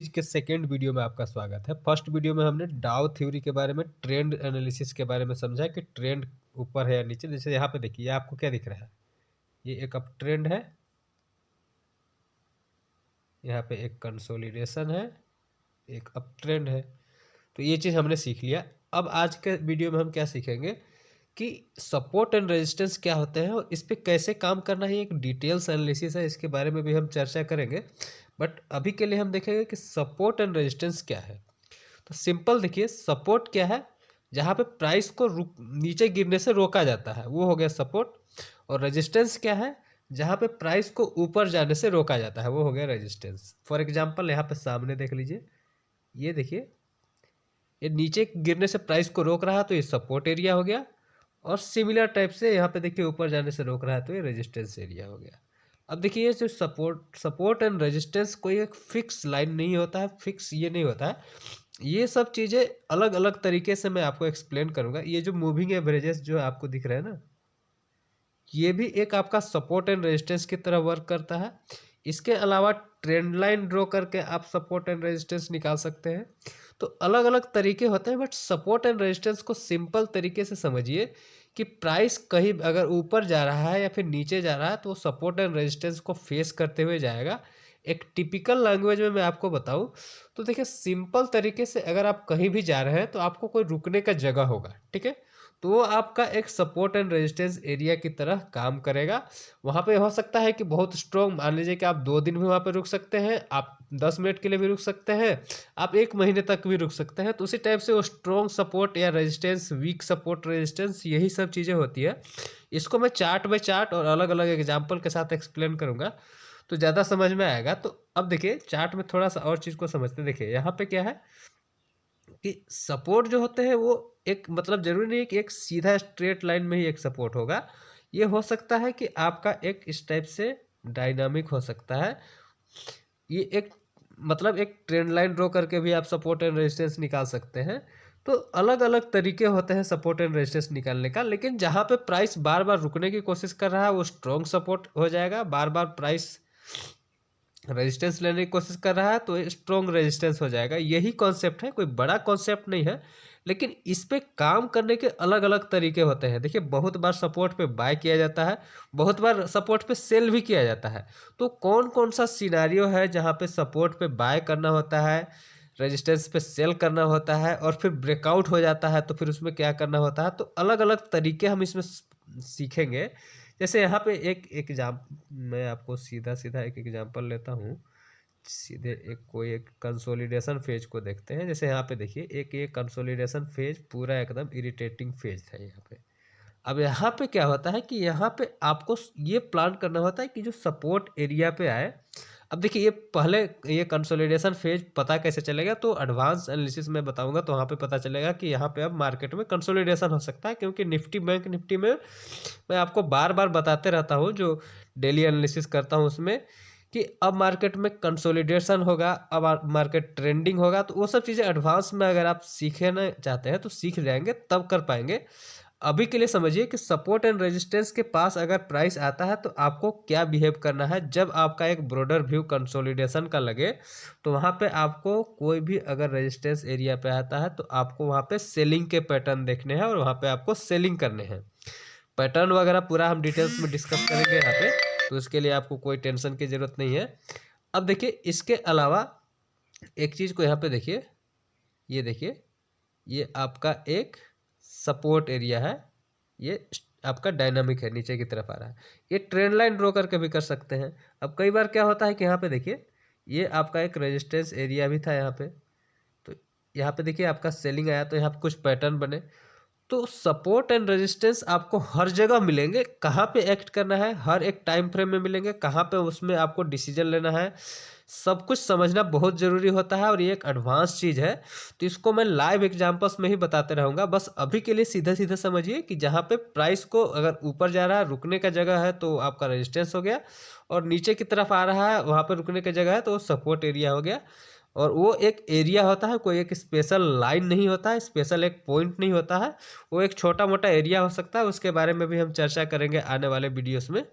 के second video में आपका स्वागत है। फर्स्ट वीडियो में हमने डाउ थ्योरी के बारे में, ट्रेंड एनालिसिस के बारे में समझा कि ट्रेंड ऊपर है या नीचे। जैसे यहाँ पे देखिए, आपको क्या दिख रहा है, ये एक अप ट्रेंड है, यहाँ पे एक कंसोलिडेशन है, एक अप ट्रेंड है। तो ये चीज़ हमने सीख लिया। अब आज के वीडियो में हम क्या सीखेंगे कि सपोर्ट एंड रेजिस्टेंस क्या होते हैं और इस पे कैसे काम करना है। एक डिटेल्स एनालिसिस है, इसके बारे में भी हम चर्चा करेंगे। बट अभी के लिए हम देखेंगे कि सपोर्ट एंड रेजिस्टेंस क्या है। तो सिंपल देखिए, सपोर्ट क्या है, जहाँ पे प्राइस को नीचे गिरने से रोका जाता है, वो हो गया सपोर्ट। और रेजिस्टेंस क्या है, जहाँ पे प्राइस को ऊपर जाने से रोका जाता है, वो हो गया रेजिस्टेंस। फॉर एग्जांपल यहाँ पे सामने देख लीजिए, ये देखिए, ये नीचे गिरने से प्राइस को रोक रहा है तो ये सपोर्ट एरिया हो गया। और सिमिलर टाइप से यहाँ पे देखिए ऊपर जाने से रोक रहा है तो ये रेजिस्टेंस एरिया हो गया। अब देखिए, ये जो सपोर्ट एंड रेजिस्टेंस कोई एक फिक्स लाइन नहीं होता है, फिक्स ये नहीं होता है। ये सब चीज़ें अलग अलग तरीके से मैं आपको एक्सप्लेन करूंगा। ये जो मूविंग एवरेजेस जो आपको दिख रहे हैं ना, ये भी एक आपका सपोर्ट एंड रेजिस्टेंस की तरह वर्क करता है। इसके अलावा ट्रेंड लाइन ड्रॉ करके आप सपोर्ट एंड रेजिस्टेंस निकाल सकते हैं। तो अलग अलग तरीके होते हैं, बट सपोर्ट एंड रेजिस्टेंस को सिंपल तरीके से समझिए कि प्राइस कहीं अगर ऊपर जा रहा है या फिर नीचे जा रहा है तो वो सपोर्ट एंड रेजिस्टेंस को फेस करते हुए जाएगा। एक टिपिकल लैंग्वेज में मैं आपको बताऊं तो देखिए, सिंपल तरीके से अगर आप कहीं भी जा रहे हैं तो आपको कोई रुकने का जगह होगा, ठीक है। तो वो आपका एक सपोर्ट एंड रेजिस्टेंस एरिया की तरह काम करेगा। वहाँ पे हो सकता है कि बहुत स्ट्रॉन्ग, मान लीजिए कि आप 2 दिन भी वहाँ पे रुक सकते हैं, आप 10 मिनट के लिए भी रुक सकते हैं, आप 1 महीने तक भी रुक सकते हैं। तो उसी टाइप से वो स्ट्रॉन्ग सपोर्ट या रेजिस्टेंस, वीक सपोर्ट रेजिस्टेंस, यही सब चीज़ें होती है। इसको मैं चार्ट बाय चार्ट और अलग अलग एग्जाम्पल के साथ एक्सप्लेन करूँगा तो ज़्यादा समझ में आएगा। तो अब देखिए, चार्ट में थोड़ा सा और चीज़ को समझते हैं। देखिए यहाँ पे क्या है कि सपोर्ट जो होते हैं वो एक, मतलब जरूरी नहीं है कि एक सीधा स्ट्रेट लाइन में ही एक सपोर्ट होगा। ये हो सकता है कि आपका एक इस टाइप से डायनामिक हो सकता है। ये एक, मतलब एक ट्रेंड लाइन ड्रॉ करके भी आप सपोर्ट एंड रेजिस्टेंस निकाल सकते हैं। तो अलग अलग तरीके होते हैं सपोर्ट एंड रेजिस्टेंस निकालने का। लेकिन जहाँ पे प्राइस बार बार रुकने की कोशिश कर रहा है वो स्ट्रॉन्ग सपोर्ट हो जाएगा, बार बार प्राइस रेजिस्टेंस लेने की कोशिश कर रहा है तो स्ट्रॉन्ग रेजिस्टेंस हो जाएगा। यही कॉन्सेप्ट है, कोई बड़ा कॉन्सेप्ट नहीं है। लेकिन इस पे काम करने के अलग अलग तरीके होते हैं। देखिए, बहुत बार सपोर्ट पे बाय किया जाता है, बहुत बार सपोर्ट पे सेल भी किया जाता है। तो कौन कौन सा सिनारियो है जहाँ पे सपोर्ट पे बाय करना होता है, रेजिस्टेंस पे सेल करना होता है, और फिर ब्रेकआउट हो जाता है तो फिर उसमें क्या करना होता है, तो अलग अलग तरीके हम इसमें सीखेंगे। जैसे यहाँ पे एक एग्जाम, मैं आपको सीधा सीधा एक एग्जांपल लेता हूँ। सीधे एक कोई एक कंसोलिडेशन फेज को देखते हैं। जैसे यहाँ पे देखिए, एक ये कंसोलिडेशन फेज पूरा एकदम इरिटेटिंग फेज था यहाँ पे। अब यहाँ पे क्या होता है कि यहाँ पे आपको ये प्लान करना होता है कि जो सपोर्ट एरिया पे आए। अब देखिए, ये पहले ये कंसोलिडेशन फेज पता कैसे चलेगा, तो एडवांस एनालिसिस में बताऊंगा तो वहाँ पे पता चलेगा कि यहाँ पे अब मार्केट में कंसोलिडेशन हो सकता है। क्योंकि निफ्टी, बैंक निफ्टी में मैं आपको बार बार बताते रहता हूँ, जो डेली एनालिसिस करता हूँ उसमें, कि अब मार्केट में कंसोलिडेशन होगा, अब मार्केट ट्रेंडिंग होगा। तो वो सब चीज़ें एडवांस में अगर आप सीखना चाहते हैं तो सीख जाएंगे, तब कर पाएंगे। अभी के लिए समझिए कि सपोर्ट एंड रेजिस्टेंस के पास अगर प्राइस आता है तो आपको क्या बिहेव करना है। जब आपका एक ब्रॉडर व्यू कंसोलिडेशन का लगे तो वहाँ पे आपको कोई भी अगर रेजिस्टेंस एरिया पे आता है तो आपको वहाँ पे सेलिंग के पैटर्न देखने हैं और वहाँ पे आपको सेलिंग करने हैं। पैटर्न वगैरह पूरा हम डिटेल्स में डिस्कस करेंगे यहाँ पे, तो इसके लिए आपको कोई टेंशन की ज़रूरत नहीं है। अब देखिए, इसके अलावा एक चीज़ को यहाँ पे देखिए, ये देखिए, ये आपका एक सपोर्ट एरिया है, ये आपका डायनामिक है, नीचे की तरफ आ रहा है। ये ट्रेंड लाइन ड्रॉ करके भी कर सकते हैं। अब कई बार क्या होता है कि यहाँ पे देखिए, ये आपका एक रेजिस्टेंस एरिया भी था यहाँ पे। तो यहाँ पे देखिए आपका सेलिंग आया तो यहाँ पे कुछ पैटर्न बने। तो सपोर्ट एंड रेजिस्टेंस आपको हर जगह मिलेंगे। कहाँ पे एक्ट करना है, हर एक टाइम फ्रेम में मिलेंगे, कहाँ पे उसमें आपको डिसीजन लेना है, सब कुछ समझना बहुत ज़रूरी होता है। और ये एक एडवांस चीज़ है, तो इसको मैं लाइव एग्जांपल्स में ही बताते रहूँगा। बस अभी के लिए सीधा सीधा समझिए कि जहाँ पे प्राइस को अगर ऊपर जा रहा है, रुकने का जगह है, तो आपका रेजिस्टेंस हो गया। और नीचे की तरफ आ रहा है, वहाँ पे रुकने का जगह है, तो सपोर्ट एरिया हो गया। और वो एक एरिया होता है, कोई एक स्पेशल लाइन नहीं होता है, स्पेशल एक पॉइंट नहीं होता है। वो एक छोटा मोटा एरिया हो सकता है, उसके बारे में भी हम चर्चा करेंगे आने वाले वीडियोस में।